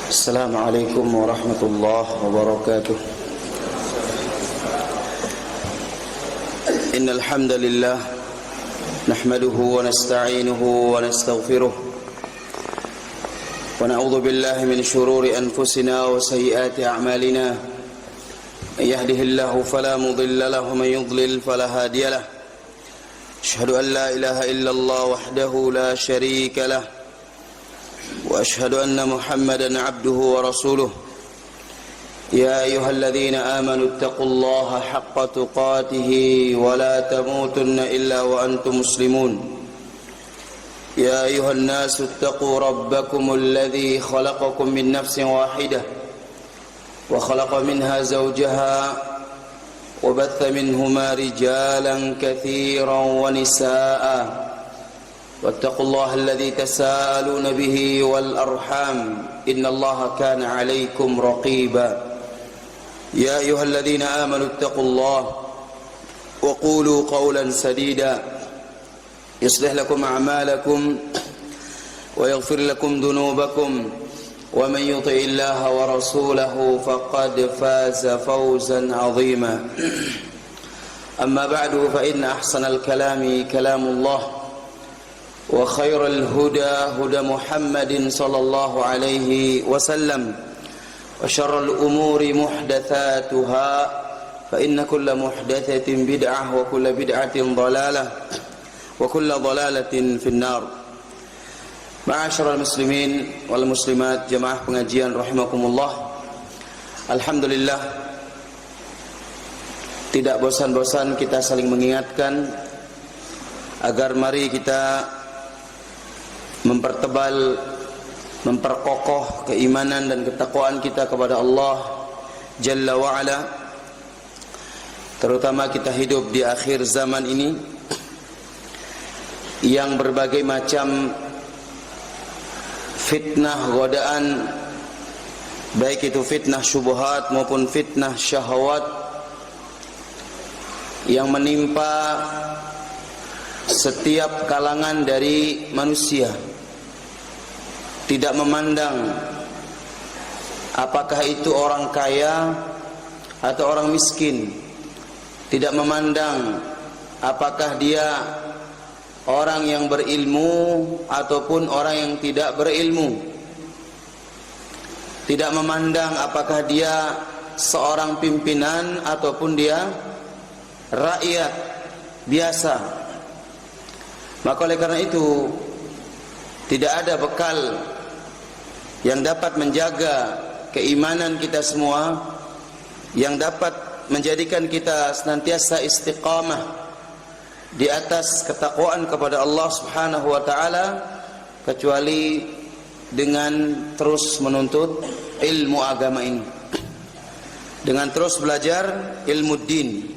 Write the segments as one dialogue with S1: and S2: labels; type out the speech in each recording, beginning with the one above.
S1: السلام عليكم ورحمة الله وبركاته. إن الحمد لله نحمده ونستعينه ونستغفره ونعوذ بالله من شرور أنفسنا وسيئات أعمالنا. من يهده الله فلا مضل له ومن يضلل فلا هادي له. أشهد أن لا إله إلا الله وحده لا شريك له وأشهد أن محمدا عبده ورسوله. يا أيها الذين آمنوا اتقوا الله حق تقاته ولا تموتن إلا وأنتم مسلمون. يا أيها الناس اتقوا ربكم الذي خلقكم من نفس واحدة وخلق منها زوجها وبث منهما رجالا كثيرا ونساء واتقوا الله الذي تساءلون به والأرحام إن الله كان عليكم رقيبا. يا أيها الذين آمنوا اتقوا الله وقولوا قولا سديدا يصلح لكم أعمالكم ويغفر لكم ذنوبكم ومن يطع الله ورسوله فقد فاز فوزا عظيما. أما بعد فإن أحسن الكلام كلام الله وخير الهدى هدى محمد صلى الله عليه وسلم وشر الأمور محدثاتها فإن كل محدثة بدعة وكل بدعة ضلالة وكل ضلالة في النار. Ma'asyiral muslimin wal muslimat, jemaah pengajian rahimakumullah. Alhamdulillah, tidak bosan-bosan kita saling mengingatkan agar mari kita mempertebal, memperkokoh keimanan dan ketakwaan kita kepada Allah Jalla wa'ala. Terutama kita hidup di akhir zaman ini yang berbagai macam fitnah, godaan, baik itu fitnah syubhat maupun fitnah syahwat yang menimpa setiap kalangan dari manusia, tidak memandang apakah itu orang kaya atau orang miskin, tidak memandang apakah dia orang yang berilmu ataupun orang yang tidak berilmu, tidak memandang apakah dia seorang pimpinan ataupun dia rakyat biasa. Maka oleh karena itu tidak ada bekal yang dapat menjaga keimanan kita semua, yang dapat menjadikan kita senantiasa istiqamah di atas ketakwaan kepada Allah Subhanahu wa taala, kecuali dengan terus menuntut ilmu agama ini, dengan terus belajar ilmu din.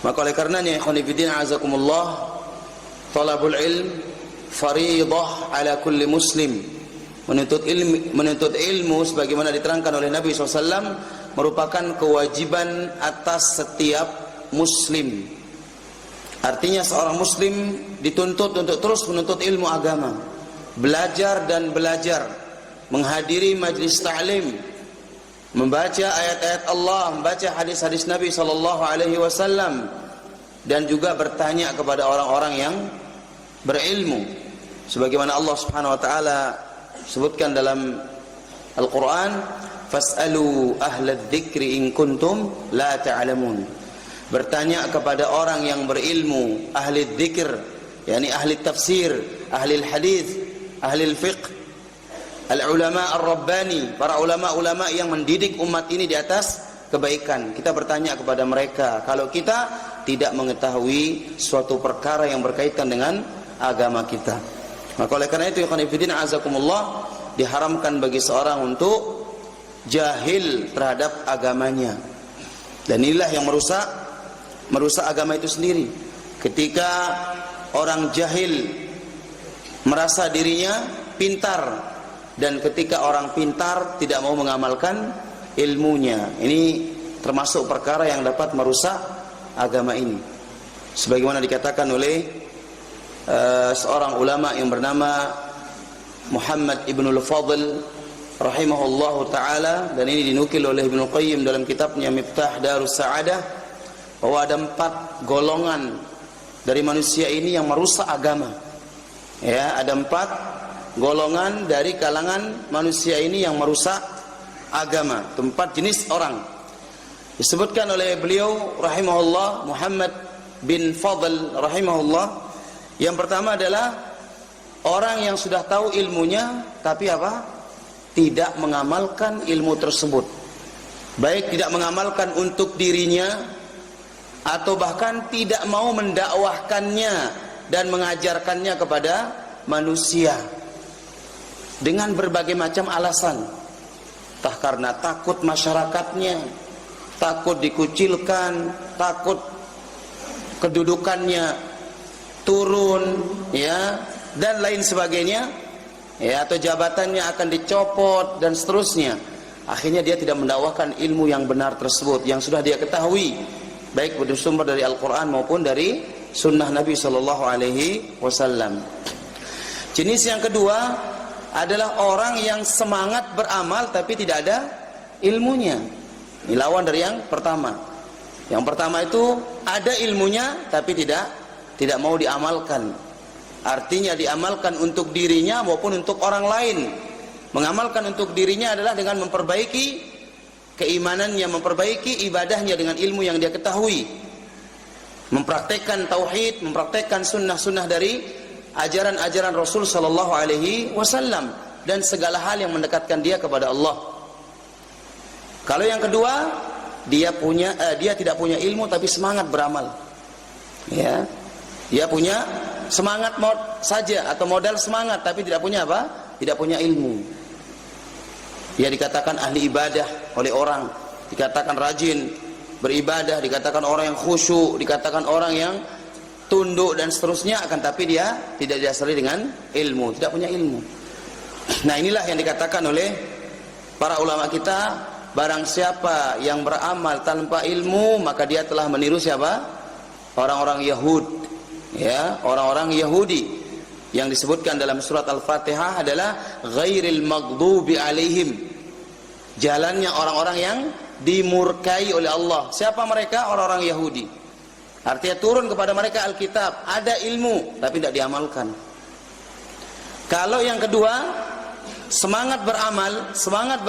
S1: Maka oleh karenanya ikhwan fillah azakumullah, talabul ilm fariidah ala kulli muslim. Menuntut ilmu sebagaimana diterangkan oleh Nabi SAW merupakan kewajiban atas setiap muslim. Artinya seorang muslim dituntut untuk terus menuntut ilmu agama, belajar dan belajar, menghadiri majlis ta'lim, membaca ayat-ayat Allah, membaca hadis-hadis Nabi SAW, dan juga bertanya kepada orang-orang yang berilmu. Sebagaimana Allah Subhanahu wa taala sebutkan dalam Al-Qur'an, fas'alu ahlad dzikri in kuntum la ta'lamun. Bertanya kepada orang yang berilmu, ahli dzikir, yakni ahli tafsir, ahli hadis, ahli fiqh, al-ulama ar-rabbani, para ulama-ulama yang mendidik umat ini di atas kebaikan. Kita bertanya kepada mereka kalau kita tidak mengetahui suatu perkara yang berkaitan dengan agama kita. Maka oleh karena itu ikhwan fillah azakumullah, diharamkan bagi seorang untuk jahil terhadap agamanya. Dan inilah yang merusak agama itu sendiri. Ketika orang jahil merasa dirinya pintar, dan ketika orang pintar tidak mau mengamalkan ilmunya, ini termasuk perkara yang dapat merusak agama ini. Sebagaimana dikatakan oleh seorang ulama yang bernama Muhammad ibnul Fadl rahimahullahu taala, dan ini dinukil oleh Ibnu Qayyim dalam kitabnya Miftah Darus Sa'adah, bahwa ada 4 golongan dari manusia ini yang merusak agama. Ya, ada 4 golongan dari kalangan manusia ini yang merusak agama. 4 jenis orang. Disebutkan oleh beliau rahimahullah, Muhammad bin Fadl rahimahullah. Yang pertama adalah orang yang sudah tahu ilmunya tapi apa? Tidak mengamalkan ilmu tersebut. Baik tidak mengamalkan untuk dirinya atau bahkan tidak mau mendakwahkannya dan mengajarkannya kepada manusia dengan berbagai macam alasan. Entah karena takut masyarakatnya, takut dikucilkan, takut kedudukannya turun, ya, dan lain sebagainya, ya, atau jabatannya akan dicopot dan seterusnya. Akhirnya dia tidak mendakwahkan ilmu yang benar tersebut yang sudah dia ketahui, baik bersumber dari Al-Quran maupun dari Sunnah Nabi Sallallahu Alaihi Wasallam. Jenis yang kedua adalah orang yang semangat beramal tapi tidak ada ilmunya. Ini lawan dari yang pertama. Yang pertama itu ada ilmunya tapi tidak mau diamalkan. Artinya diamalkan untuk dirinya maupun untuk orang lain. Mengamalkan untuk dirinya adalah dengan memperbaiki keimanannya, memperbaiki ibadahnya dengan ilmu yang dia ketahui, mempraktekkan tauhid, mempraktekkan sunnah-sunnah dari ajaran-ajaran Rasul Sallallahu Alaihi Wasallam, dan segala hal yang mendekatkan dia kepada Allah. Kalau yang kedua, dia tidak punya ilmu tapi semangat beramal. Ya, dia punya semangat saja atau modal semangat tapi tidak punya apa? Tidak punya ilmu. Dia dikatakan ahli ibadah oleh orang, dikatakan rajin beribadah, dikatakan orang yang khusyuk, dikatakan orang yang tunduk dan seterusnya, akan tapi dia tidak didasari dengan ilmu, tidak punya ilmu. Nah, inilah yang dikatakan oleh para ulama kita, barang siapa yang beramal tanpa ilmu maka dia telah meniru siapa? Orang-orang Yahud, ya, orang-orang Yahudi. Yang disebutkan dalam surat Al-Fatihah adalah ghairil maghdubi alaihim, jalannya orang-orang yang dimurkai oleh Allah. Siapa mereka? Orang-orang Yahudi. Artinya turun kepada mereka Alkitab, ada ilmu tapi tidak diamalkan. Kalau yang kedua, semangat beramal, semangat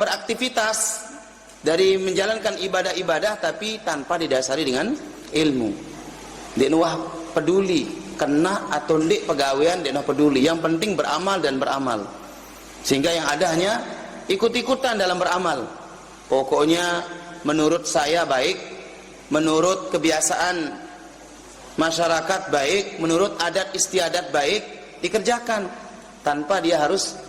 S1: beraktivitas dari menjalankan ibadah-ibadah tapi tanpa didasari dengan ilmu. Dia nuah peduli kena atau ndik pegawaian, dia peduli. Yang penting beramal dan beramal. Sehingga yang ada hanya ikut-ikutan dalam beramal. Pokoknya menurut saya baik, menurut kebiasaan masyarakat baik, menurut adat istiadat baik, dikerjakan tanpa dia harus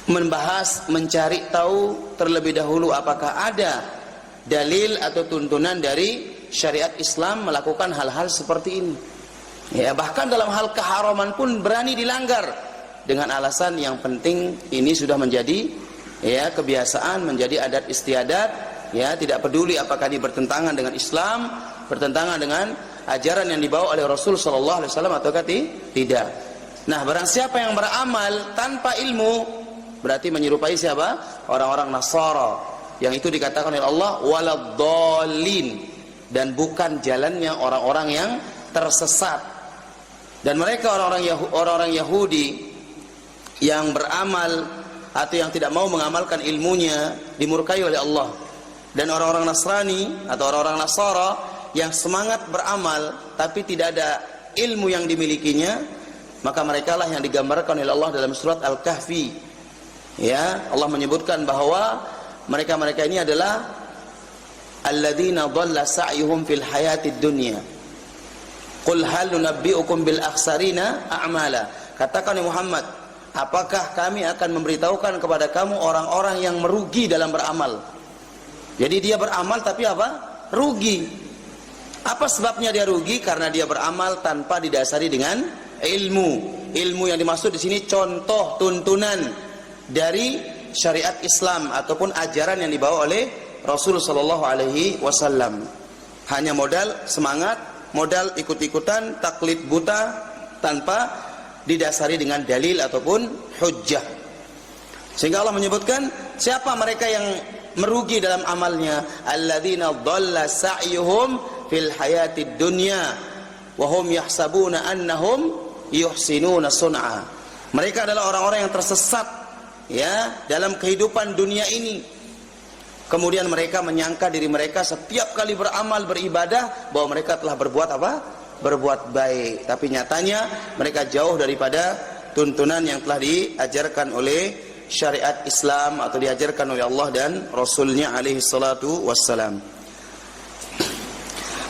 S1: membahas, mencari tahu terlebih dahulu apakah ada dalil atau tuntunan dari syariat Islam melakukan hal-hal seperti ini. Ya, bahkan dalam hal keharaman pun berani dilanggar dengan alasan yang penting ini sudah menjadi, ya, kebiasaan, menjadi adat istiadat, ya, tidak peduli apakah ini bertentangan dengan Islam, bertentangan dengan ajaran yang dibawa oleh Rasul sallallahu alaihi wasallam ataukah tidak. Nah, barang siapa yang beramal tanpa ilmu berarti menyerupai siapa? Orang-orang Nasara, yang itu dikatakan oleh Allah waladdallin, dan bukan jalannya orang-orang yang tersesat. Dan mereka orang-orang Yahudi yang beramal atau yang tidak mau mengamalkan ilmunya dimurkai oleh Allah. Dan orang-orang Nasrani atau orang-orang Nasara yang semangat beramal tapi tidak ada ilmu yang dimilikinya, maka mereka lah yang digambarkan oleh Allah dalam surat Al-Kahfi. Ya, Allah menyebutkan bahwa mereka-mereka ini adalah alladzina dhalla sa'yuhum fil hayatid dunya. Qul hal nunabbi'ukum bil akhsarina a'mala. Katakan Muhammad, apakah kami akan memberitahukan kepada kamu orang-orang yang merugi dalam beramal? Jadi dia beramal tapi apa? Rugi. Apa sebabnya dia rugi? Karena dia beramal tanpa didasari dengan ilmu. Ilmu yang dimaksud di sini contoh tuntunan dari syariat Islam ataupun ajaran yang dibawa oleh Rasul sallallahu alaihi wasallam. Hanya modal semangat, modal ikut-ikutan, taklid buta tanpa didasari dengan dalil ataupun hujjah. Sehingga Allah menyebutkan siapa mereka yang merugi dalam amalnya, alladzina dhalla sa'yuhum fil hayatid dunya wa hum yahsabuna annahum yuhsinuna sun'a. Mereka adalah orang-orang yang tersesat ya dalam kehidupan dunia ini. Kemudian mereka menyangka diri mereka setiap kali beramal, beribadah, bahwa mereka telah berbuat apa? Berbuat baik. Tapi nyatanya mereka jauh daripada tuntunan yang telah diajarkan oleh syariat Islam atau diajarkan oleh Allah dan Rasulnya alaihi salatu wassalam.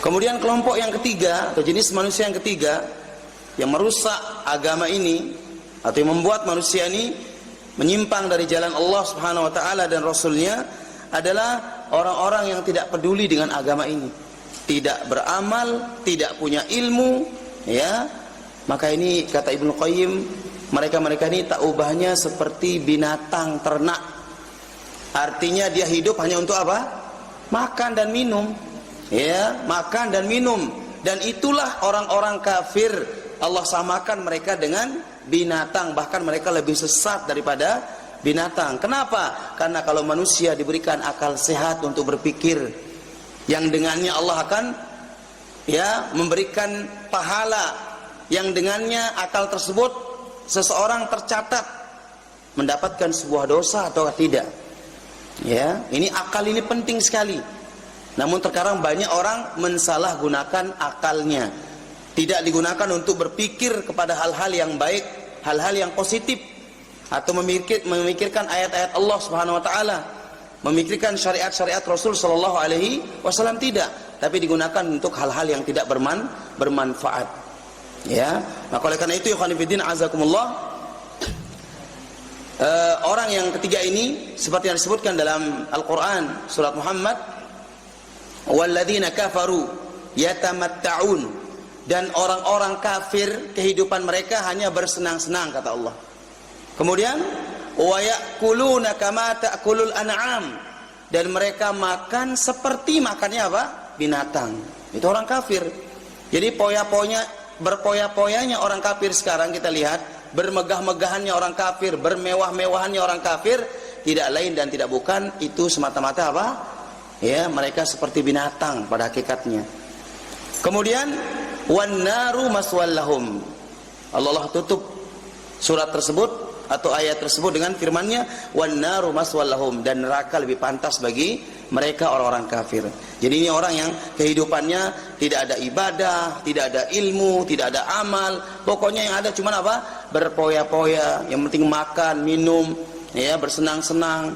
S1: Kemudian kelompok yang ketiga atau jenis manusia yang ketiga yang merusak agama ini atau yang membuat manusia ini menyimpang dari jalan Allah Subhanahu wa taala dan Rasulnya adalah orang-orang yang tidak peduli dengan agama ini, tidak beramal, tidak punya ilmu, ya. Maka ini kata Ibnu Qayyim, mereka-mereka ini tak ubahnya seperti binatang ternak. Artinya dia hidup hanya untuk apa? Makan dan minum. Ya, makan dan minum. Dan itulah orang-orang kafir. Allah samakan mereka dengan binatang, bahkan mereka lebih sesat daripada binatang. Kenapa? Karena kalau manusia diberikan akal sehat untuk berpikir, yang dengannya Allah akan ya memberikan pahala, yang dengannya akal tersebut seseorang tercatat mendapatkan sebuah dosa atau tidak. Ya, ini akal ini penting sekali. Namun terkadang banyak orang mensalahgunakan akalnya. Tidak digunakan untuk berpikir kepada hal-hal yang baik, hal-hal yang positif, atau memikirkan ayat-ayat Allah Subhanahu wa taala, memikirkan syariat-syariat Rasul sallallahu alaihi wasallam, tidak, tapi digunakan untuk hal-hal yang tidak bermanfaat. Ya, maka oleh karena itu ikhwan fillah azakumullah, orang yang ketiga ini seperti yang disebutkan dalam Al-Qur'an surat Muhammad, walladzina kafaru yatamatta'un, dan orang-orang kafir kehidupan mereka hanya bersenang-senang kata Allah. Kemudian wa ya'kuluna kama ta'kulul an'am, dan mereka makan seperti makannya apa? Binatang. Itu orang kafir. Jadi berpoya-poyanya orang kafir sekarang kita lihat, bermegah-megahannya orang kafir, bermewah-mewahannya orang kafir, tidak lain dan tidak bukan itu semata-mata apa? Ya, mereka seperti binatang pada hakikatnya. Kemudian wan naru maswallahum. Allah tutup surat tersebut atau ayat tersebut dengan firman-Nya, wan naru maswallahum, dan neraka lebih pantas bagi mereka orang-orang kafir. Jadi ini orang yang kehidupannya tidak ada ibadah, tidak ada ilmu, tidak ada amal, pokoknya yang ada cuma apa? Berpoya-poya, yang penting makan, minum, ya, bersenang-senang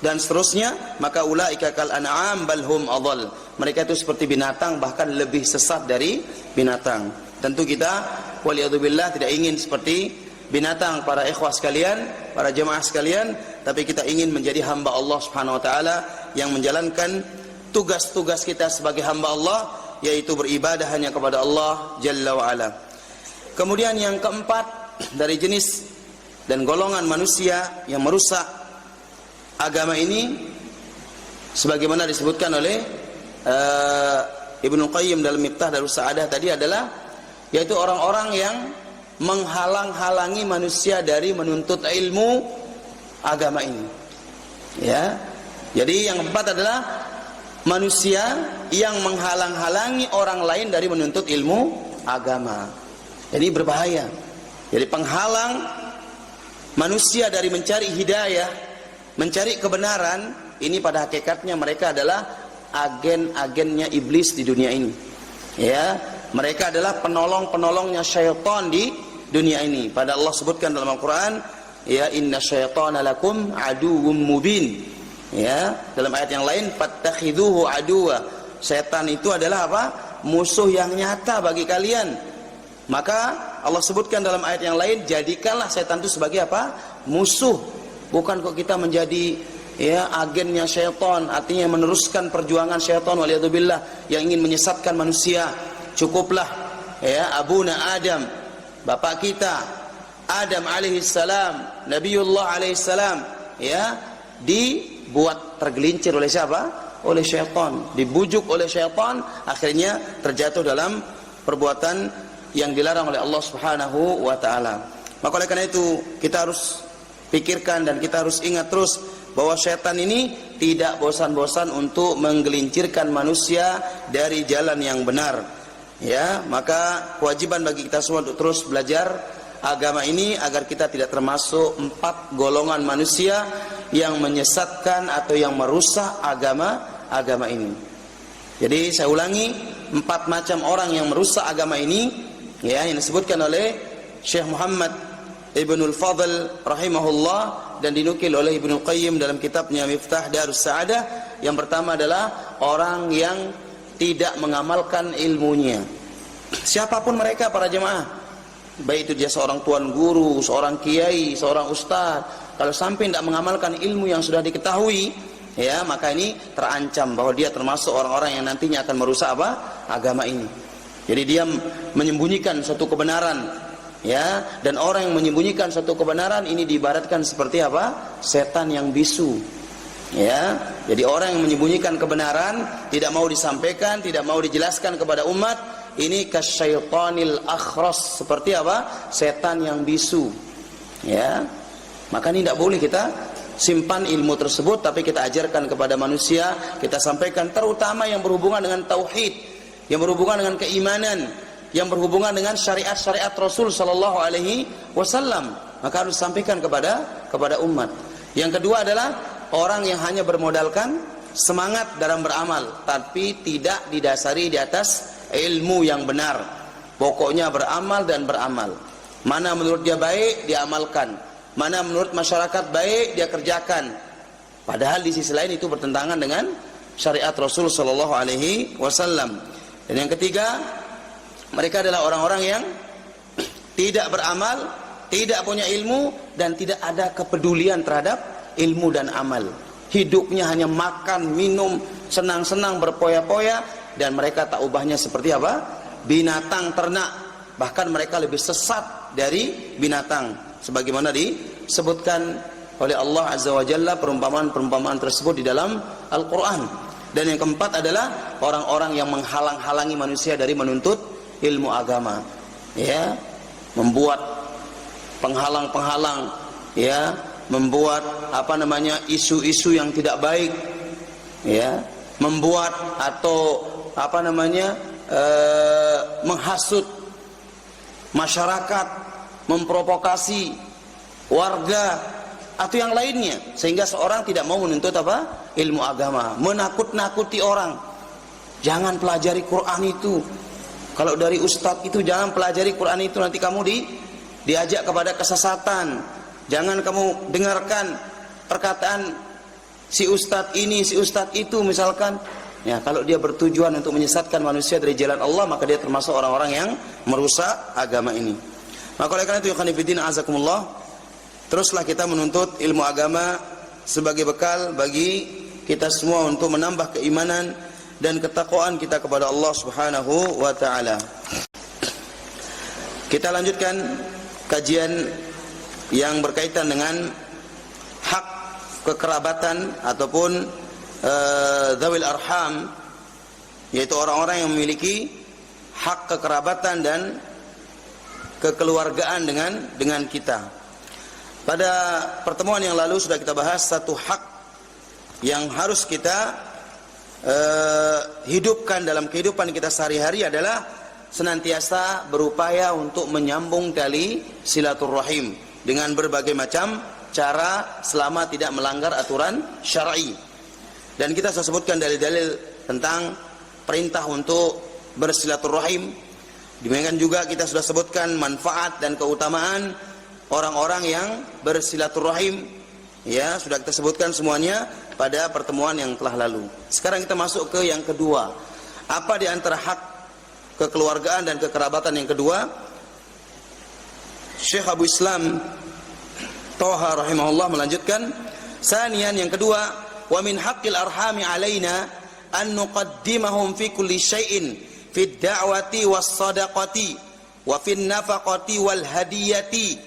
S1: dan seterusnya. Maka ulaika kal an'am bal hum adall. Mereka itu seperti binatang, bahkan lebih sesat dari binatang. Tentu kita waliyadzubillah tidak ingin seperti binatang para ikhwah sekalian, para jemaah sekalian, tapi kita ingin menjadi hamba Allah Subhanahu wa taala yang menjalankan tugas-tugas kita sebagai hamba Allah, yaitu beribadah hanya kepada Allah Jalla wa Ala. Kemudian yang keempat dari jenis dan golongan manusia yang merusak agama ini, sebagaimana disebutkan oleh Ibnu Qayyim dalam Miftah Darus Sa'adah tadi, adalah yaitu orang-orang yang menghalang-halangi manusia dari menuntut ilmu agama ini. Ya. Jadi yang keempat adalah manusia yang menghalang-halangi orang lain dari menuntut ilmu agama. Jadi berbahaya. Jadi penghalang manusia dari mencari hidayah, mencari kebenaran, ini pada hakikatnya mereka adalah agen-agennya iblis di dunia ini. Ya, mereka adalah penolong-penolongnya syaitan di dunia ini. Pada Allah sebutkan dalam Al-Qur'an, ya inna syaitana lakum aduwwum mubin. Ya, dalam ayat yang lain, fattakhidhuhu aduwa. Setan itu adalah apa? Musuh yang nyata bagi kalian. Maka Allah sebutkan dalam ayat yang lain, jadikanlah setan itu sebagai apa? Musuh. Bukan kok kita menjadi ya agennya syaitan, artinya meneruskan perjuangan syaitan waliyadzubillah yang ingin menyesatkan manusia. Cukuplah ya abuna Adam, bapak kita Adam alaihissalam, Nabiullah alaihissalam, ya dibuat tergelincir oleh siapa? Oleh syaitan, dibujuk oleh syaitan, akhirnya terjatuh dalam perbuatan yang dilarang oleh Allah Subhanahu wa taala. Maka oleh karena itu kita harus pikirkan dan kita harus ingat terus bahwa setan ini tidak bosan-bosan untuk menggelincirkan manusia dari jalan yang benar. Ya, maka kewajiban bagi kita semua untuk terus belajar agama ini agar kita tidak termasuk 4 golongan manusia yang menyesatkan atau yang merusak agama ini. Jadi saya ulangi, 4 macam orang yang merusak agama ini, ya, yang disebutkan oleh Syekh Muhammad Ibnul Fadl rahimahullah dan dinukil oleh Ibnu Qayyim dalam kitabnya Miftah Darus Sa'adah. Yang pertama adalah orang yang tidak mengamalkan ilmunya. Siapapun mereka para jemaah, baik itu dia seorang tuan guru, seorang kiai, seorang ustaz, kalau sampai tidak mengamalkan ilmu yang sudah diketahui, ya, maka ini terancam bahwa dia termasuk orang-orang yang nantinya akan merusak agama ini. Jadi dia menyembunyikan suatu kebenaran, ya, dan orang yang menyembunyikan suatu kebenaran ini diibaratkan seperti apa? Setan yang bisu. Ya, jadi orang yang menyembunyikan kebenaran, tidak mau disampaikan, tidak mau dijelaskan kepada umat, ini kasyaitanil akhras, seperti apa? Setan yang bisu. Ya. Maka ini tidak boleh kita simpan ilmu tersebut, tapi kita ajarkan kepada manusia, kita sampaikan, terutama yang berhubungan dengan tauhid, yang berhubungan dengan keimanan, yang berhubungan dengan syariat-syariat Rasul sallallahu alaihi wasallam, maka harus disampaikan kepada umat. Yang kedua adalah orang yang hanya bermodalkan semangat dalam beramal, tapi tidak didasari di atas ilmu yang benar. Pokoknya beramal dan beramal. Mana menurut dia baik, dia amalkan. Mana menurut masyarakat baik, dia kerjakan. Padahal di sisi lain itu bertentangan dengan syariat Rasul sallallahu alaihi wasallam. Dan yang ketiga, mereka adalah orang-orang yang tidak beramal, tidak punya ilmu, dan tidak ada kepedulian terhadap ilmu dan amal. Hidupnya hanya makan, minum, senang-senang, berpoya-poya, dan mereka tak ubahnya seperti apa? Binatang ternak. Bahkan mereka lebih sesat dari binatang, sebagaimana disebutkan oleh Allah Azza wa Jalla perumpamaan-perumpamaan tersebut di dalam Al-Quran. Dan yang keempat adalah orang-orang yang menghalang-halangi manusia dari menuntut ilmu agama, ya, membuat penghalang-penghalang, ya, membuat isu-isu yang tidak baik, ya, membuat atau menghasut masyarakat, memprovokasi warga atau yang lainnya, sehingga seorang tidak mau menuntut ilmu agama, menakut-nakuti orang. Jangan pelajari Quran itu. Kalau dari ustadz itu jangan pelajari Quran itu, nanti kamu diajak kepada kesesatan. Jangan kamu dengarkan perkataan si ustadz ini, si ustadz itu misalkan. Ya, kalau dia bertujuan untuk menyesatkan manusia dari jalan Allah, maka dia termasuk orang-orang yang merusak agama ini. Maka oleh karena itu, ya khonifidin azakumullah, teruslah kita menuntut ilmu agama sebagai bekal bagi kita semua untuk menambah keimanan dan ketakwaan kita kepada Allah Subhanahu wa taala. Kita lanjutkan kajian yang berkaitan dengan hak kekerabatan ataupun dzawil arham, yaitu orang-orang yang memiliki hak kekerabatan dan kekeluargaan dengan kita. Pada pertemuan yang lalu sudah kita bahas satu hak yang harus kita hidupkan dalam kehidupan kita sehari-hari adalah senantiasa berupaya untuk menyambung tali silaturahim dengan berbagai macam cara selama tidak melanggar aturan syar'i. Dan kita sudah sebutkan dalil-dalil tentang perintah untuk bersilaturahim. Demikian juga kita sudah sebutkan manfaat dan keutamaan orang-orang yang bersilaturahim. Ya, sudah kita sebutkan semuanya pada pertemuan yang telah lalu. Sekarang kita masuk ke yang kedua. Apa di antara hak kekeluargaan dan kekerabatan yang kedua? Syekh Abu Islam Thaha rahimahullah melanjutkan, sanian, yang kedua, wa min haqqil arhami alaina an nuqaddimahum fi kulli syai'in fi ad-da'wati was-sadaqati wa fi an-nafaqati wal hadiyati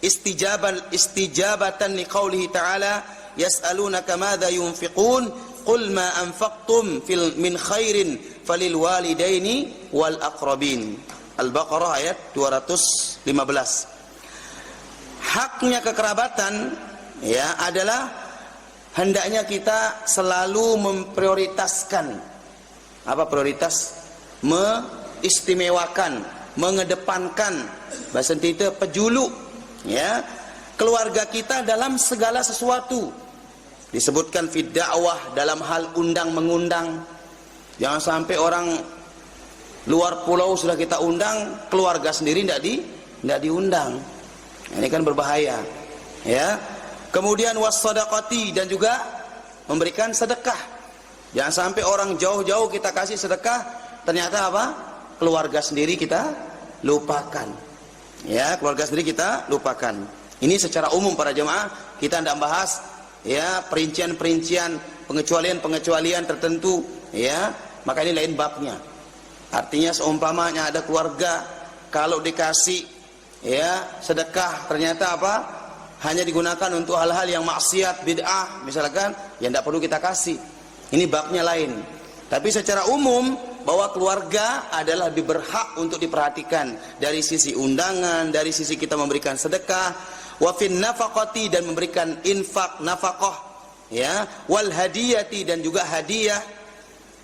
S1: istijabatan liqaulihi ta'ala yas'alunaka madza yunfiqun qul ma anfaqtum min khairin falil walidaini wal aqrabin. Al-Baqarah ayat 215. haknya kekerabatan ya adalah hendaknya kita selalu memprioritaskan apa prioritas? Mengistimewakan, mengedepankan bahasa kita pejulu ya keluarga kita dalam segala sesuatu. Disebutkan fid dakwah dalam hal undang mengundang. Jangan sampai orang luar pulau sudah kita undang, keluarga sendiri tidak diundang. Ini kan berbahaya. Ya. Kemudian wassadaqati dan juga memberikan sedekah. Jangan sampai orang jauh-jauh kita kasih sedekah, ternyata apa? Keluarga sendiri kita lupakan. Ya, keluarga sendiri kita lupakan. Ini secara umum para jemaah, kita tidak bahas ya perincian-perincian, pengecualian-pengecualian tertentu, ya. Maka ini lain babnya. Artinya seumpamanya ada keluarga kalau dikasih ya sedekah ternyata apa? Hanya digunakan untuk hal-hal yang maksiat, bid'ah, misalkan, ya tidak perlu kita kasih. Ini babnya lain. Tapi secara umum bahwa keluarga adalah berhak untuk diperhatikan dari sisi undangan, dari sisi kita memberikan sedekah, wa fin nafaqati dan memberikan infak nafkah, ya, wal hadiyati dan juga hadiah,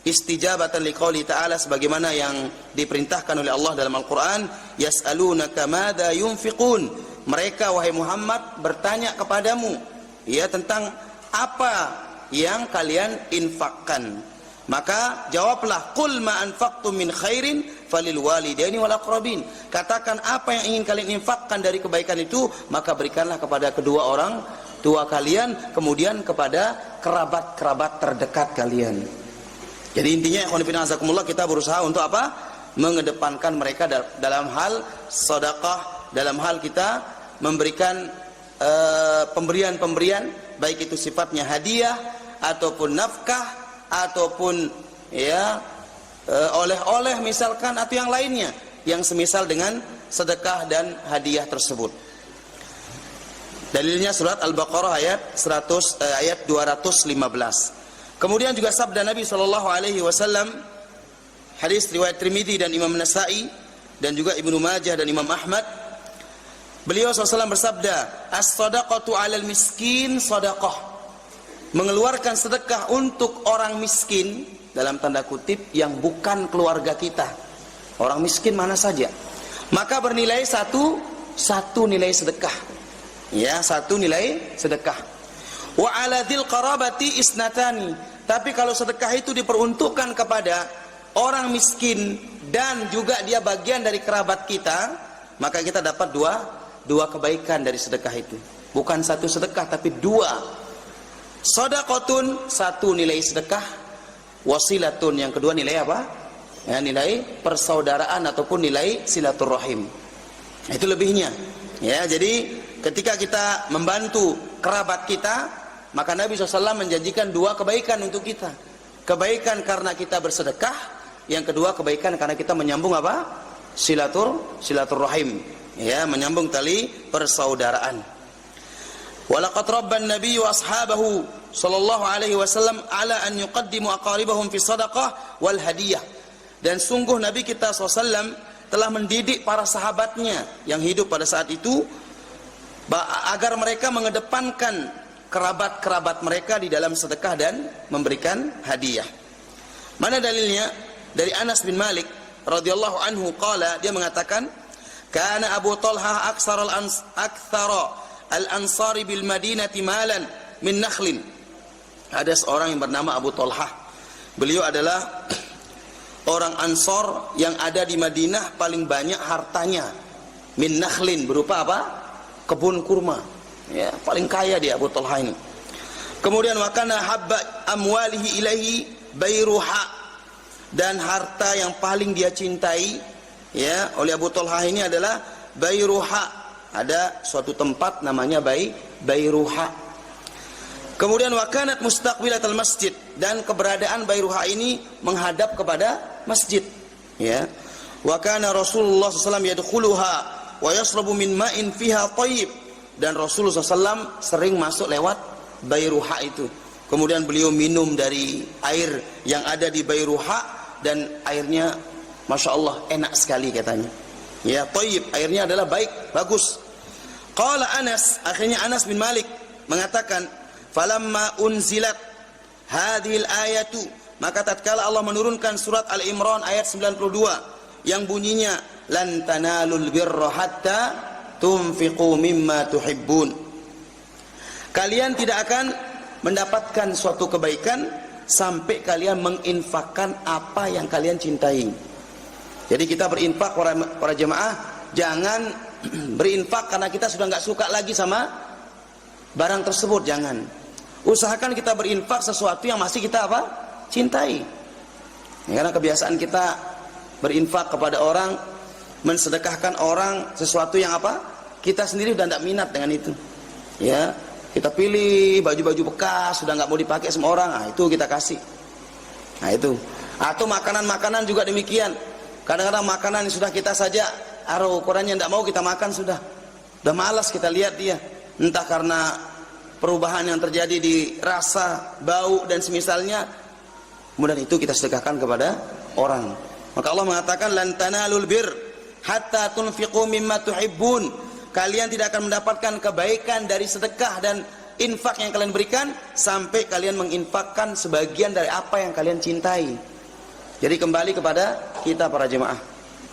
S1: istijabatan liqauli ta'ala sebagaimana yang diperintahkan oleh Allah dalam Al-Qur'an, yas'alunaka madza yunfiqun. Mereka wahai Muhammad bertanya kepadamu ya tentang apa yang kalian infakkan. Maka jawablah, qul ma anfaqtum min khairin falil walidaini wal aqrabin. Katakan apa yang ingin kalian infakkan dari kebaikan itu, maka berikanlah kepada kedua orang tua kalian, kemudian kepada kerabat-kerabat terdekat kalian. Jadi intinya ikhwan fillah azakumullah, kita berusaha untuk apa? Mengedepankan mereka dalam hal sedekah, dalam hal kita memberikan pemberian-pemberian, baik itu sifatnya hadiah ataupun nafkah ataupun ya oleh-oleh misalkan atau yang lainnya yang semisal dengan sedekah dan hadiah tersebut. Dalilnya surat Al-Baqarah ayat 215. Kemudian juga sabda Nabi SAW, hadis riwayat Tirmidzi dan Imam Nasa'i dan juga Ibnu Majah dan Imam Ahmad. Beliau SAW bersabda, as-sadaqatu 'alal miskin sadaqah. Mengeluarkan sedekah untuk orang miskin dalam tanda kutip yang bukan keluarga kita. Orang miskin mana saja. Maka bernilai satu nilai sedekah. Ya, satu nilai sedekah. Wa 'ala dzil qarabati isnatani. Tapi kalau sedekah itu diperuntukkan kepada orang miskin dan juga dia bagian dari kerabat kita, maka kita dapat dua kebaikan dari sedekah itu. Bukan satu sedekah tapi dua. Shadaqatun, satu nilai sedekah, wasilatun, yang kedua nilai apa? Ya, nilai persaudaraan ataupun nilai silaturahim. Itu lebihnya. Ya, jadi ketika kita membantu kerabat kita, maka Nabi SAW menjanjikan dua kebaikan untuk kita. Kebaikan karena kita bersedekah, yang kedua kebaikan karena kita menyambung apa? Silaturahim. Ya, menyambung tali persaudaraan. Walaqad rabban Nabi wa ashabahu sallallahu alaihi wasallam ala an yuqaddimu aqaribahum fi sadaqah wal hadiyah. Dan sungguh Nabi kita SAW telah mendidik para sahabatnya yang hidup pada saat itu agar mereka mengedepankan kerabat-kerabat mereka di dalam sedekah dan memberikan hadiah. Mana dalilnya? Dari Anas bin Malik radhiyallahu anhu qala, dia mengatakan, kana Abu Talha aktsara al-ansari bil Madinati malan min nakhlin. Ada seorang yang bernama Abu Talha. Beliau adalah orang Ansor yang ada di Madinah paling banyak hartanya. Min nakhlin, berupa apa? Kebun kurma. Ya, paling kaya dia Abu Talha ini. Kemudian wa kana habba amwalihi ilaihi Bayruha, dan harta yang paling dia cintai ya oleh Abu Talha ini adalah Bayruha. Ada suatu tempat namanya Bayruha. Kemudian wakanat mustaqbilatal masjid, dan keberadaan Bayruha ini menghadap kepada masjid. Ya. Wa kana Rasulullah SAW yadkhuluha wa yashrabu min ma'in fiha thayyib, dan Rasulullah SAW sering masuk lewat Bayruha itu. Kemudian beliau minum dari air yang ada di Bayruha, dan airnya Masya Allah enak sekali katanya. Ya, thayyib, airnya adalah baik, bagus. Qala Anas, akhirnya Anas bin Malik mengatakan, falamma unzilat hadhil ayatu, maka tatkala Allah menurunkan surat Al-Imran ayat 92 yang bunyinya lan tanalul birra hatta tunfiqu mimma tuhibbun. Kalian tidak akan mendapatkan suatu kebaikan sampai kalian menginfakkan apa yang kalian cintai. Jadi kita berinfak para jemaah, jangan berinfak karena kita sudah nggak suka lagi sama barang tersebut, jangan. Usahakan kita berinfak sesuatu yang masih kita apa? Cintai. Ya, karena kebiasaan kita berinfak kepada orang, mensedekahkan orang sesuatu yang apa? Kita sendiri sudah tidak minat dengan itu. Ya, kita pilih baju-baju bekas sudah nggak mau dipakai sama orang, nah itu kita kasih. Nah itu. Atau makanan-makanan juga demikian. Kadang-kadang makanan yang sudah kita saja ukurannya tidak mau kita makan sudah malas kita lihat dia, entah karena perubahan yang terjadi di rasa, bau dan semisalnya, kemudian itu kita sedekahkan kepada orang. Maka Allah mengatakan lan tanalul bir hatta tunfiqu mimma tuhibbun. Kalian tidak akan mendapatkan kebaikan dari sedekah dan infak yang kalian berikan sampai kalian menginfakkan sebagian dari apa yang kalian cintai. Jadi kembali kepada kita para jemaah.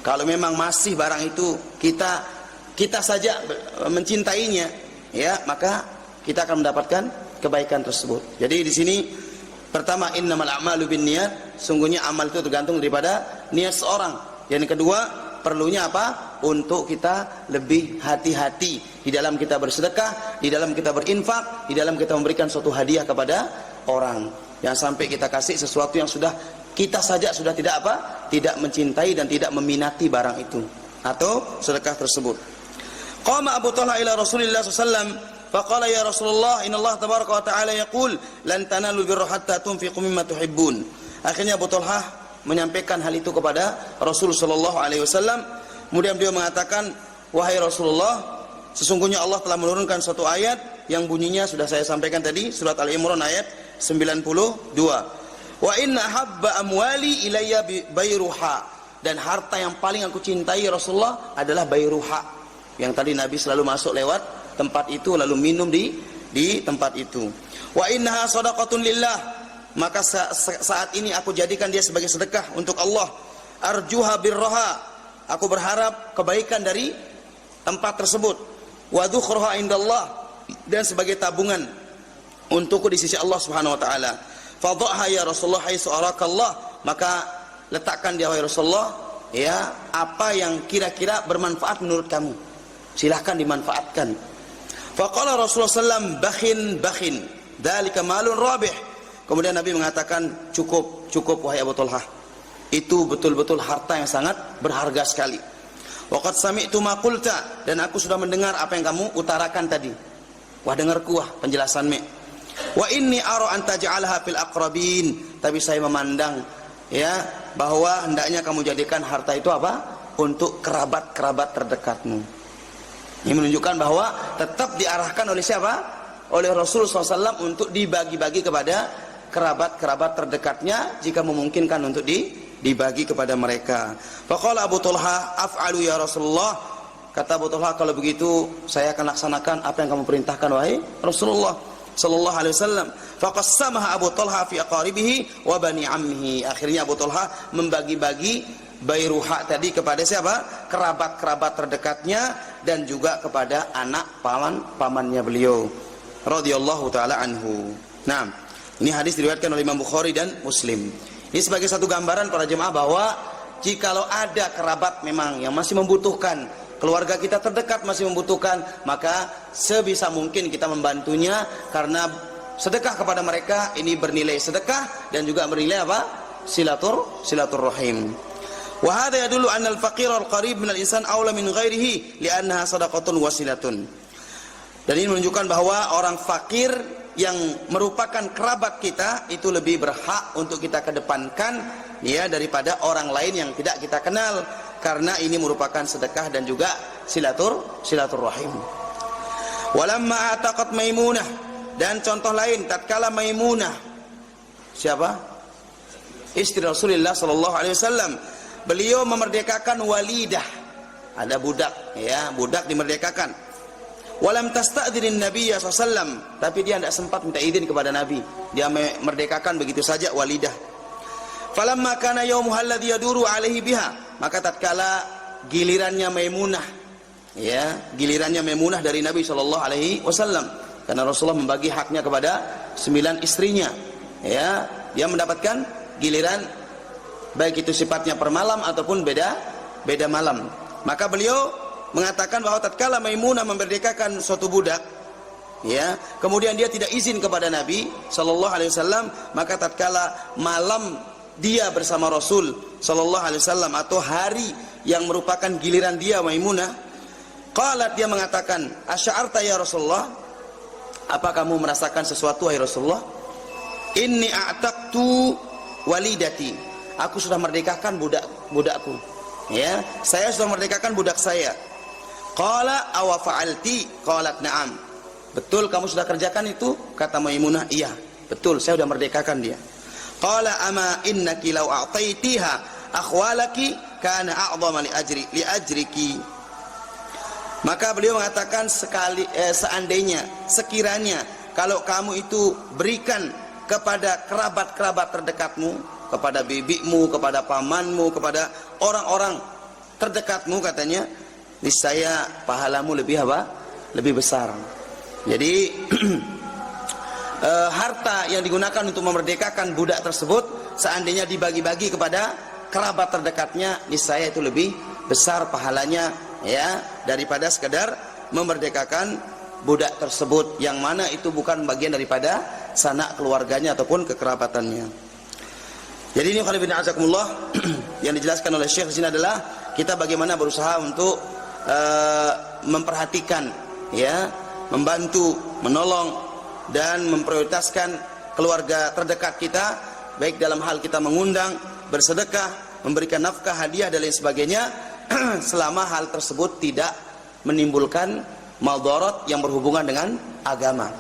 S1: Kalau memang masih barang itu kita saja mencintainya, ya, maka kita akan mendapatkan kebaikan tersebut. Jadi di sini pertama innamal a'malu binniyat, sungguhnya amal itu tergantung daripada niat seorang. Yang kedua, perlunya apa? Untuk kita lebih hati-hati di dalam kita bersedekah, di dalam kita berinfak, di dalam kita memberikan suatu hadiah kepada orang. Jangan sampai kita kasih sesuatu yang sudah kita saja sudah tidak apa? Tidak mencintai dan tidak meminati barang itu atau sedekah tersebut. Qama Abu Talha ila Rasulillah sallallahu alaihi wasallam faqala ya Rasulullah innallaha tabaraka wa ta'ala yaqul lan tanalul birra hatta tunfiqu mimma tuhibbun. Akhirnya Abu Talha menyampaikan hal itu kepada Rasul sallallahu alaihi wasallam. Kemudian beliau mengatakan, wahai Rasulullah, sesungguhnya Allah telah menurunkan suatu ayat yang bunyinya sudah saya sampaikan tadi, surat Al-Imran ayat 92. Wa inna habba amwali ilayya bayruha, dan harta yang paling aku cintai Rasulullah adalah bayruha, yang tadi Nabi selalu masuk lewat tempat itu lalu minum di tempat itu. Wa innaha shadaqatun lillah, maka saat ini aku jadikan dia sebagai sedekah untuk Allah. Arjuha birraha, aku berharap kebaikan dari tempat tersebut. Wa dhukhruha indallah, dan sebagai tabungan untukku di sisi Allah Subhanahu wa taala. Fadhaha ya Rasulullah haitsu arakallah, maka letakkan dia wahai Rasulullah, ya, apa yang kira-kira bermanfaat menurut kamu, silahkan dimanfaatkan. Faqala Rasulullah sallam bakhin dzalika malun rabih. Kemudian Nabi mengatakan, cukup wahai Abu Talha, itu betul-betul harta yang sangat berharga sekali. Waqad sami'tu ma qulta, dan aku sudah mendengar apa yang kamu utarakan tadi. Wah, dengarku wah penjelasanmu. Wa inni ara an taj'alha fil aqrabin, tapi saya memandang, ya, bahwa hendaknya kamu jadikan harta itu apa? Untuk kerabat-kerabat terdekatmu. Ini menunjukkan bahwa tetap diarahkan oleh siapa? Oleh Rasulullah SAW untuk dibagi-bagi kepada kerabat-kerabat terdekatnya jika memungkinkan untuk dibagi kepada mereka. Faqala Abu Talha af'alu ya Rasulullah, kata Abu Talha, kalau begitu saya akan laksanakan apa yang kamu perintahkan wahai Rasulullah sallallahu alaihi wasallam. Faqassamaha Abu Talha fi aqaribihi wa bani ammihi. Akhirnya Abu Talha membagi-bagi bayruha tadi kepada siapa? Kerabat-kerabat terdekatnya dan juga kepada anak pamannya beliau radhiyallahu taala anhu. Nah, ini hadis diriwayatkan oleh Imam Bukhari dan Muslim. Ini sebagai satu gambaran para jemaah bahwa jikalau ada kerabat memang yang masih membutuhkan, keluarga kita terdekat masih membutuhkan, maka sebisa mungkin kita membantunya, karena sedekah kepada mereka ini bernilai sedekah dan juga bernilai apa? Silaturrahim. Wa hadha yadullu anna al-faqir al-qarib min al-insan aula min ghairihi li'annaha shadaqatun wasilatun. Dan ini menunjukkan bahwa orang fakir yang merupakan kerabat kita itu lebih berhak untuk kita kedepankan, ya, daripada orang lain yang tidak kita kenal, karena ini merupakan sedekah dan juga silaturrahim. Walamma ataqat Maimunah, dan contoh lain tatkala Maimunah, siapa? Istri Rasulullah sallallahu alaihi wasallam, beliau memerdekakan Walidah, ada budak, ya, budak dimerdekakan. Walam tasta'dzirin Nabiy SAW, tapi dia tidak sempat minta izin kepada Nabi. Dia memerdekakan begitu saja Walidah. Falamma kana yaumuha alladhi yaduru alaihi biha, maka tatkala gilirannya Maimunah, ya, gilirannya Maimunah dari Nabi SAW, karena Rasulullah membagi haknya kepada 9 istrinya, ya, dia mendapatkan giliran baik itu sifatnya per malam ataupun beda malam. Maka beliau mengatakan bahwa tatkala Maimunah memerdekakan suatu budak, ya, kemudian dia tidak izin kepada Nabi SAW, maka tatkala malam dia bersama Rasul SAW atau hari yang merupakan giliran dia Maimunah, qalat, dia mengatakan, asy'arta ya Rasulullah, apa kamu merasakan sesuatu wahai Rasulullah? Inni a'taqtu walidati, aku sudah merdekakan budakku, ya, saya sudah merdekakan budak saya. Qala awa fa'alti? Qalat na'am, betul kamu sudah kerjakan itu? Kata Maimunah, iya betul, saya sudah merdekakan dia. Qala ama innaki law a'taitiha akhwalaki kana a'dhama li ajriki. Maka beliau mengatakan seandainya, sekiranya kalau kamu itu berikan kepada kerabat-kerabat terdekatmu, kepada bibimu, kepada pamanmu, kepada orang-orang terdekatmu, katanya, niscaya pahalamu lebih apa? Lebih besar. Jadi harta yang digunakan untuk memerdekakan budak tersebut, seandainya dibagi-bagi kepada kerabat terdekatnya, niscaya itu lebih besar pahalanya, ya, daripada sekedar memerdekakan budak tersebut, yang mana itu bukan bagian daripada sanak keluarganya ataupun kekerabatannya. Jadi ini khalifin azakumullah yang dijelaskan oleh Syekh di sini adalah kita bagaimana berusaha untuk memperhatikan, ya, membantu, menolong dan memprioritaskan keluarga terdekat kita, baik dalam hal kita mengundang, bersedekah, memberikan nafkah, hadiah dan lain sebagainya, selama hal tersebut tidak menimbulkan madarat yang berhubungan dengan agama.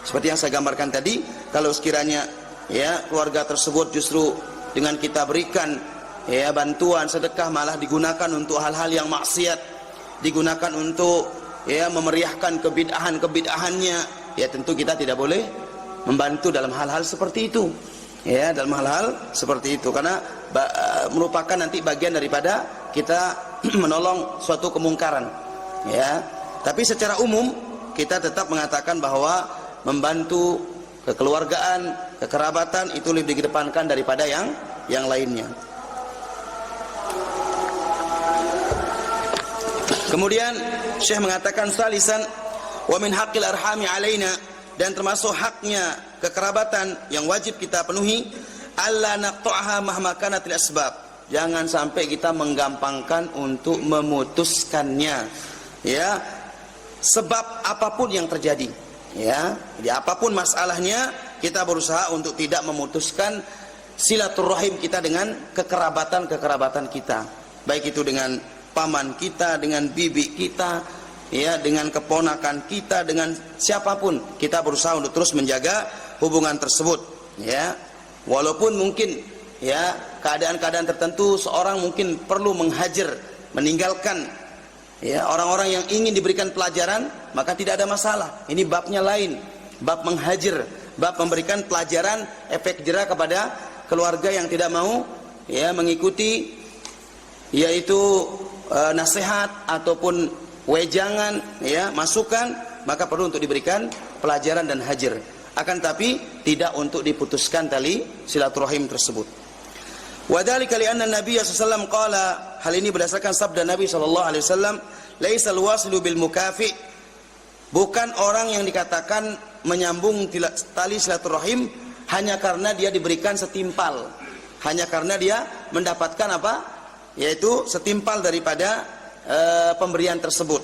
S1: Seperti yang saya gambarkan tadi, kalau sekiranya, ya, keluarga tersebut justru dengan kita berikan, ya, bantuan, sedekah, malah digunakan untuk hal-hal yang maksiat, digunakan untuk, ya, memeriahkan kebid'ahannya, ya, tentu kita tidak boleh membantu dalam hal-hal seperti itu, ya, dalam hal-hal seperti itu, karena merupakan nanti bagian daripada kita menolong suatu kemungkaran, ya. Tapi secara umum kita tetap mengatakan bahwa membantu kekeluargaan, kekerabatan itu lebih dikedepankan daripada yang lainnya. Kemudian Syekh mengatakan salisan, wa min haqqil arhami alaina, dan termasuk haknya kekerabatan yang wajib kita penuhi, alla naqta'aha mahma kanatil asbab, jangan sampai kita menggampangkan untuk memutuskannya, ya, sebab apapun yang terjadi, ya. Jadi apapun masalahnya, kita berusaha untuk tidak memutuskan silaturahim kita dengan kekerabatan kita, baik itu dengan paman kita, dengan bibi kita, ya, dengan keponakan kita, dengan siapapun, kita berusaha untuk terus menjaga hubungan tersebut, ya. Walaupun mungkin, ya, keadaan-keadaan tertentu seorang mungkin perlu menghajar, meninggalkan, ya, orang-orang yang ingin diberikan pelajaran, maka tidak ada masalah. Ini babnya lain, bab menghajar, bab memberikan pelajaran, efek jerah kepada keluarga yang tidak mau, ya, mengikuti, yaitu nasihat ataupun wejangan, ya, masukan, maka perlu untuk diberikan pelajaran dan hajar. Akan tapi tidak untuk diputuskan tali silaturahim tersebut. Wadzalika li'anna Nabi sallallahu alaihi wasallam qala, hal ini berdasarkan sabda Nabi sallallahu alaihi wasallam, laisal wasilu bil mukafi, bukan orang yang dikatakan menyambung tali silaturahim hanya karena dia diberikan setimpal, hanya karena dia mendapatkan apa? Yaitu setimpal daripada pemberian tersebut.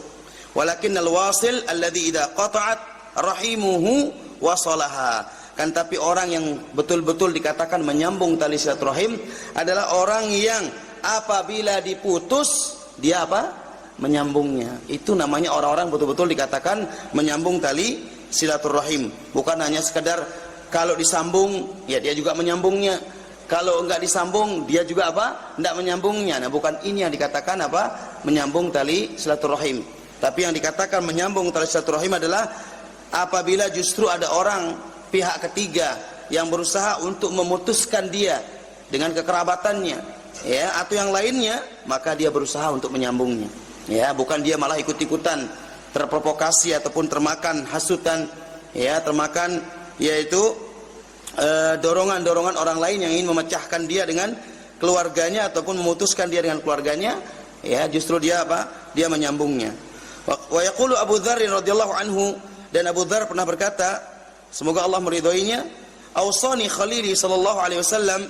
S1: Walakinnal wasil alladzi idza qata'at rahimuhu wasalaha, kan tapi orang yang betul-betul dikatakan menyambung tali silaturahim adalah orang yang apabila diputus dia apa? Menyambungnya. Itu namanya orang-orang betul-betul dikatakan menyambung tali silaturahim, bukan hanya sekedar kalau disambung ya dia juga menyambungnya, kalau enggak disambung dia juga apa? Enggak menyambungnya. Nah, bukan ini yang dikatakan apa? Menyambung tali silaturahim. Tapi yang dikatakan menyambung tali silaturahim adalah apabila justru ada orang pihak ketiga yang berusaha untuk memutuskan dia dengan kekerabatannya, ya, atau yang lainnya, maka dia berusaha untuk menyambungnya. Ya, bukan dia malah ikut-ikutan terprovokasi ataupun termakan hasutan, ya, termakan yaitu dorongan-dorongan orang lain yang ingin memecahkan dia dengan keluarganya ataupun memutuskan dia dengan keluarganya, ya, justru dia apa? Dia menyambungnya. Wa yaqulu Abu Dzar radhiyallahu anhu, dan Abu Dzar pernah berkata, semoga Allah meridhoinya, "Ausani Khalili sallallahu alaihi wasallam,"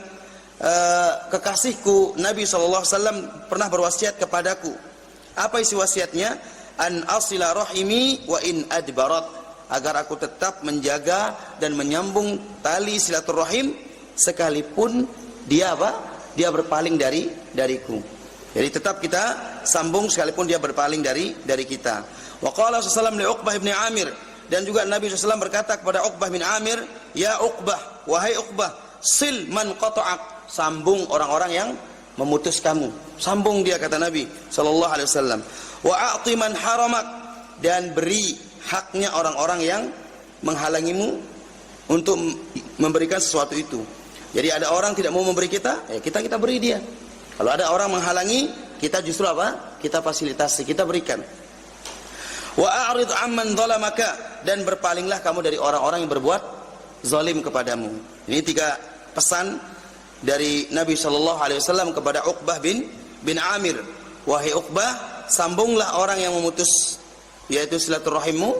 S1: kekasihku Nabi sallallahu alaihi wasallam pernah berwasiat kepadaku. Apa isi wasiatnya? An asila rahimi wa in adbarat, agar aku tetap menjaga dan menyambung tali silaturahim sekalipun dia apa? Dia berpaling dariku. Jadi tetap kita sambung sekalipun dia berpaling dari kita. Wa qala sallallahu li Uqbah bin Amir, dan juga Nabi SAW berkata kepada Uqbah bin Amir, "Ya Uqbah, wahai Uqbah, sil man qata'ak," sambung orang-orang yang memutus kamu. Sambung dia, kata Nabi sallallahu alaihi wasallam. "Wa a'ti man haramak," dan beri haknya orang-orang yang menghalangimu untuk memberikan sesuatu itu. Jadi ada orang tidak mau memberi kita, ya kita beri dia. Kalau ada orang menghalangi, kita justru apa? Kita fasilitasi, kita berikan. Wa a'rid 'amman zalamaka, dan berpalinglah kamu dari orang-orang yang berbuat zalim kepadamu. Ini 3 pesan dari Nabi sallallahu alaihi wasallam kepada Uqbah bin Amir. Wahai Uqbah, sambunglah orang yang memutus yaitu silaturahimmu,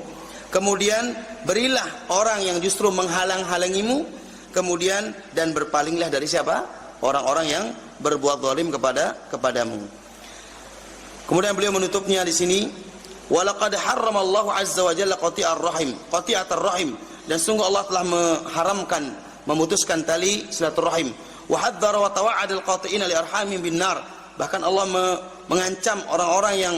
S1: kemudian berilah orang yang justru menghalang-halangimu, kemudian dan berpalinglah dari siapa? Orang-orang yang berbuat zalim kepadamu. Kemudian beliau menutupnya di sini, walaqad harramallahu azza wa jalla qati'atar rahim, dan sungguh Allah telah mengharamkan memutuskan tali silaturahim. Wa hadzara wa tawa'ada al-qati'ina li arhamihim bin nar, bahkan Allah mengancam orang-orang yang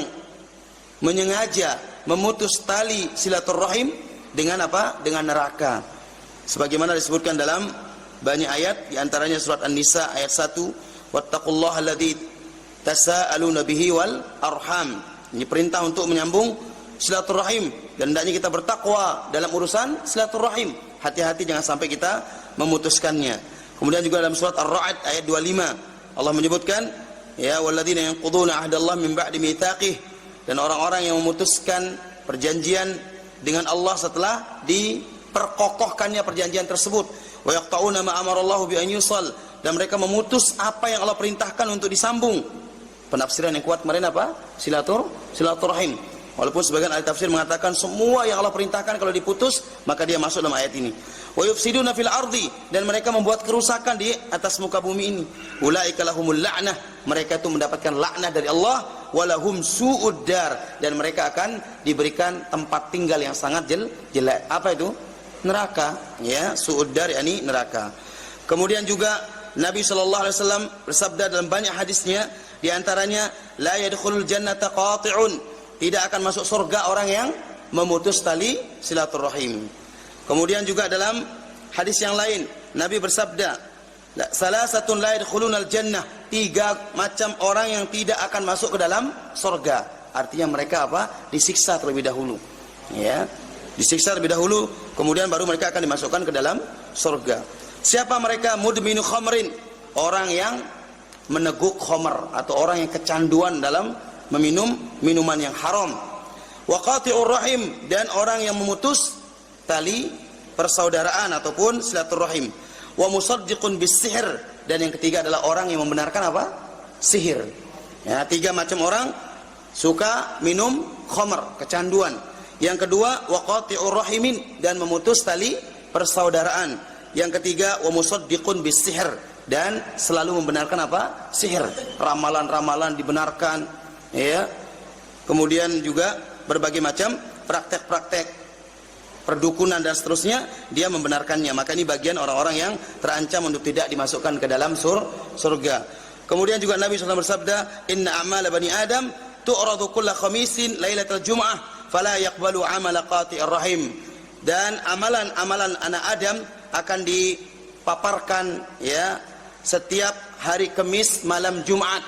S1: menyengaja memutus tali silaturahim dengan apa? Dengan neraka. Sebagaimana disebutkan dalam banyak ayat, di antaranya surat An-Nisa ayat 1, wattaqullaha alladzi tasaaluna bihi wal arham. Ini perintah untuk menyambung silaturahim, dan hendaknya kita bertakwa dalam urusan silaturahim. Hati-hati jangan sampai kita memutuskannya. Kemudian juga dalam surat Ar-Ra'd ayat 25 Allah menyebutkan, ya walladzina yanquduna ahdallahi min ba'di mitsaqih, dan orang-orang yang memutuskan perjanjian dengan Allah setelah diperkokohkannya perjanjian tersebut. Wa yaqta'una ma amarallahu bi an yusal, dan mereka memutus apa yang Allah perintahkan untuk disambung. Penafsiran yang kuat kemarin apa? Silaturahim. Walaupun sebagian ahli tafsir mengatakan semua yang Allah perintahkan kalau diputus maka dia masuk dalam ayat ini. Wa yufsiduna fil ardi, dan mereka membuat kerusakan di atas muka bumi ini. Ulaika lahumul la'nah, mereka itu mendapatkan laknat dari Allah. Walahum su'ud dar, dan mereka akan diberikan tempat tinggal yang sangat jelek. Apa itu? Neraka, ya, su'ud dar yakni neraka. Kemudian juga Nabi sallallahu alaihi wasallam bersabda dalam banyak hadisnya, di antaranya la yadkhulul jannata qati'un, tidak akan masuk surga orang yang memutus tali silaturahim. Kemudian juga dalam hadis yang lain Nabi bersabda, salasatun la yadkhulunal jannah, 3 macam orang yang tidak akan masuk ke dalam surga. Artinya mereka apa? Disiksa terlebih dahulu. Ya, disiksa terlebih dahulu, kemudian baru mereka akan dimasukkan ke dalam surga. Siapa mereka? Mudminu khamrin, orang yang meneguk khamr atau orang yang kecanduan dalam meminum minuman yang haram. Wa qati'ur rahim, dan orang yang memutus tali persaudaraan ataupun silaturahim. Wa musaddiqun bis-sihr, dan yang ketiga adalah orang yang membenarkan apa? Sihir. Ya, 3 macam orang suka minum khamr, kecanduan. Yang kedua, wa qati'ur rahimin, dan memutus tali persaudaraan. Yang ketiga, wa musaddiqun bis-sihr, dan selalu membenarkan apa? Sihir. Ramalan-ramalan dibenarkan, ya. Kemudian juga berbagai macam praktek-praktek perdukunan dan seterusnya dia membenarkannya. Maka ini bagian orang-orang yang terancam untuk tidak dimasukkan ke dalam surga. Kemudian juga Nabi SAW bersabda, inna a'mala bani adam tu'radu kulla khamisin lailatul jum'ah fala yaqbalu amala qati'ir rahim, dan amalan-amalan anak Adam akan dipaparkan, ya, setiap hari Kamis malam Jumat.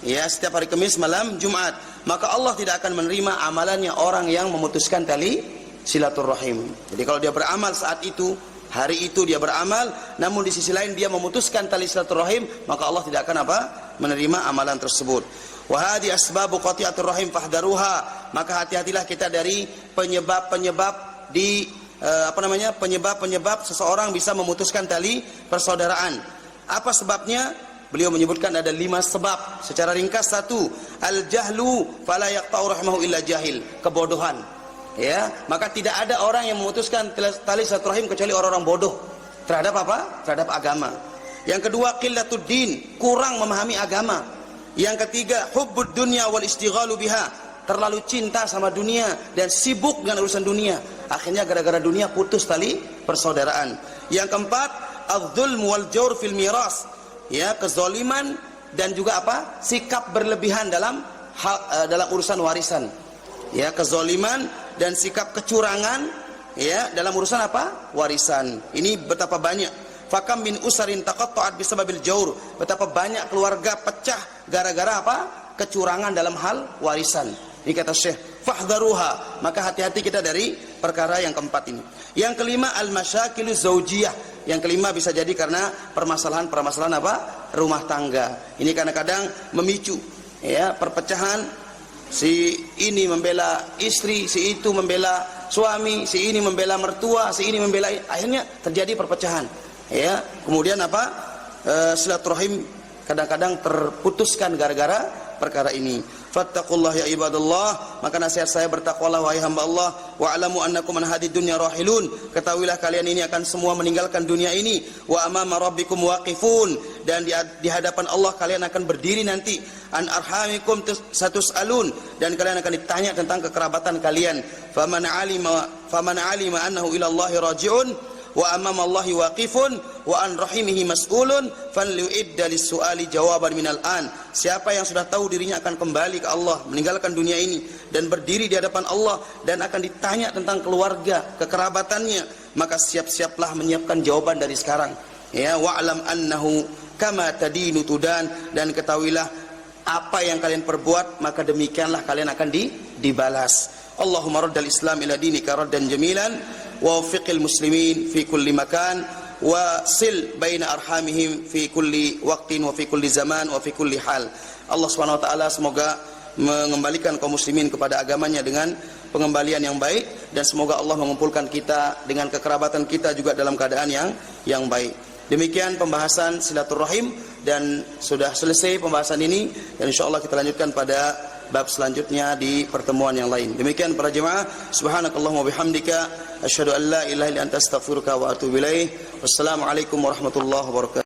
S1: Ya, setiap hari Kamis malam Jumat. maka Allah tidak akan menerima amalannya orang yang memutuskan tali silaturahim. Jadi kalau dia beramal saat itu, hari itu dia beramal, namun di sisi lain dia memutuskan tali silaturahim, maka Allah tidak akan menerima amalan tersebut. Wa hadhi asbabu qati'atur rahim fahdharuha, maka hati-hatilah kita dari penyebab-penyebab penyebab seseorang bisa memutuskan tali persaudaraan. Apa sebabnya? Beliau menyebutkan ada 5 sebab. Secara ringkas, 1, al-jahlu fala yaqta'u rahimahu illa jahil, kebodohan. Ya, maka tidak ada orang yang memutuskan tali silaturahim kecuali orang-orang bodoh terhadap terhadap agama. Yang kedua, qillatud din, kurang memahami agama. Yang ketiga, hubbud dunya wal istighalu biha, terlalu cinta sama dunia dan sibuk dengan urusan dunia. Akhirnya gara-gara dunia putus tali persaudaraan. Yang keempat, adz-dzulm wal jawr fil miras, ya, kezaliman dan juga sikap berlebihan dalam urusan warisan. Ya, kezaliman dan sikap kecurangan, ya, dalam urusan warisan. Ini betapa banyak. Fakam min usarin taqatta'at bisababil jawr, betapa banyak keluarga pecah gara-gara kecurangan dalam hal warisan. Ini kata Syekh, fahdharuha, maka hati-hati kita dari perkara yang keempat ini. Yang kelima, al-masyakilu zaujiyah. Yang kelima bisa jadi karena permasalahan rumah tangga. Ini kadang-kadang memicu, ya, perpecahan. Si ini membela istri, si itu membela suami, si ini membela mertua, si ini membela, akhirnya terjadi perpecahan. Ya, kemudian silaturahim kadang-kadang terputuskan gara-gara perkara ini. Fattaqullah ya ibadallah, maka nasihat saya, bertakwalah wahai hamba Allah. Wa'lamu annakum an hadid dunya rahilun, ketahuilah kalian ini akan semua meninggalkan dunia ini. Wa amama rabbikum waqifun, dan di hadapan Allah kalian akan berdiri nanti. An arhamikum satus'alun, dan kalian akan ditanya tentang kekerabatan kalian. Faman alima annahu ila Allahi raji'un wa amama Allahi waqifun wa an rahimihi mas'ulun falyu'idda lis-su'ali jawaban minal an. Siapa yang sudah tahu dirinya akan kembali ke Allah, meninggalkan dunia ini dan berdiri di hadapan Allah dan akan ditanya tentang keluarga, kekerabatannya, maka siap-siaplah menyiapkan jawaban dari sekarang. Ya, wa'lam annahu kama tadinu tudan, dan ketahuilah apa yang kalian perbuat maka demikianlah kalian akan dibalas. Allahumma raddal Islam ila dinika raddan jamilan wa waffiqil muslimin fi kulli makan wa sil baina arhamihim fi kulli waqtin wa fi kulli zaman wa fi kulli hal. Allah Subhanahu wa taala semoga mengembalikan kaum muslimin kepada agamanya dengan pengembalian yang baik, dan semoga Allah mengumpulkan kita dengan kekerabatan kita juga dalam keadaan yang baik. Demikian pembahasan silaturahim, dan sudah selesai pembahasan ini, dan insyaallah kita lanjutkan pada bab selanjutnya di pertemuan yang lain. Demikian para jemaah, subhanakallahumma bihamdika asyhadu an la ilaha illa anta astaghfiruka wa atubu ilaik. Wassalamualaikum warahmatullahi wabarakatuh.